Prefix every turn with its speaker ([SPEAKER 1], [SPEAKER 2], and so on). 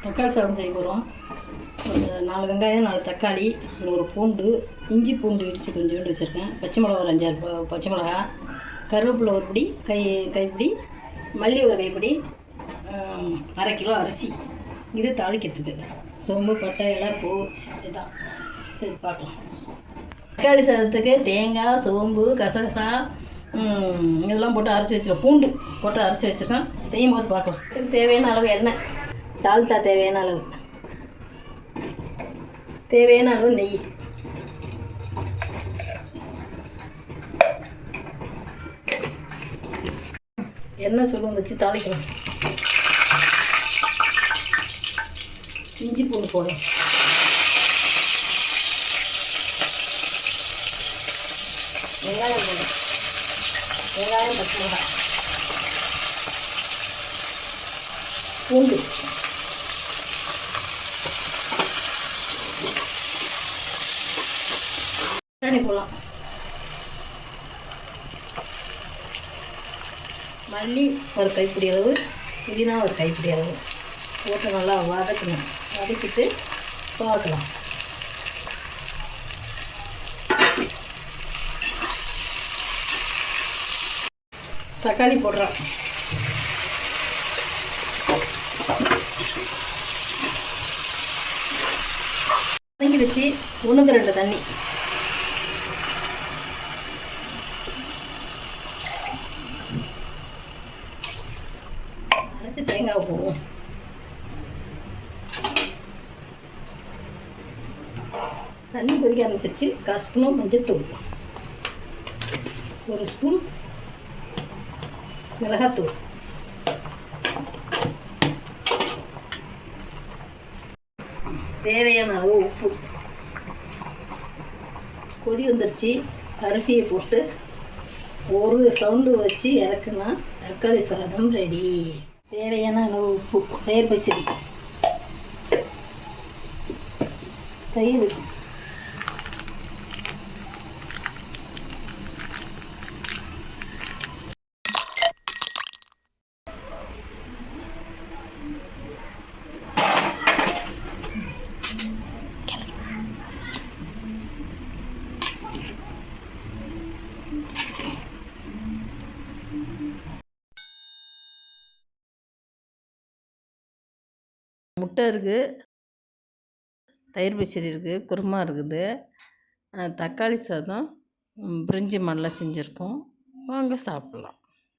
[SPEAKER 1] தக்காளி சாதம் செய்ய போகிறோம். ஒரு 4 வெங்காயம், 4 தக்காளி, 1 பூண்டு, இஞ்சி பூண்டு இடித்து கொஞ்சோண்டு வச்சுருக்கேன். பச்சை மிளகா ஒரு 5-6 பச்சை மிளகா, கருவேப்பிலை ஒரு பிடி, கைப்பிடி, மல்லி ஒரு கைப்பிடி, 1/2 கிலோ அரிசி. இது தாளிக்கிறதுக்கு சோம்பு, பட்டை, இலை, பூ இதுதான். சரி பார்க்கலாம். தக்காளி சாதத்துக்கு தேங்காய், சோம்பு, கசகசா இதெல்லாம் போட்டு அரைச்சி வச்சுருக்கேன். பூண்டு போட்டு அரைச்சி வச்சுருக்கேன். செய்யும் போது பார்க்கலாம். இதுக்கு தேவையான அளவு எண்ணெய், டால்டா தேவையான அளவு, தேவையான அளவு நெய். எண்ணெய் சுருள் வச்சு தாளிக்கலாம். இஞ்சி பூண்டு போடணும். வெங்காயம் போடணும். வெங்காயம், பச்சை மிளகாய், பூண்டு, தண்ணி போடலாம். மல்லி ஒரு கைப்பிடி அளவு, புதினா ஒரு கைப்பிடி அளவு போட்டு நல்லா வதக்கணும். வதக்கிட்டு பார்க்கலாம். தக்காளி போடுறோம். வதங்கி வச்சு 1க்கு 2 தண்ணி. அரைச்சி தேங்காய் போடுவோம். தண்ணி கொதிக்க ஆரம்பிச்சிருச்சு. 1/4 ஸ்பூன் மஞ்சள்தூள், 1 ஸ்பூன் மிளகாத்தூள், தேவையான அளவு உப்பு. கொதி வந்துருச்சு. அரிசியை போட்டு ஒரு சவுண்டு வச்சு இறக்குனா தக்காளி சாதம் ரெடி. தேவையான அளவு உப்பு, தயிர் பச்சடி, தயிர், முட்டை இருக்குது, தயிர் பச்சடி இருக்குது, குருமா இருக்குது, தக்காளி சாதம், பிரிஞ்சி மல்ல செஞ்சுருக்கோம். வாங்க சாப்பிட்லாம்.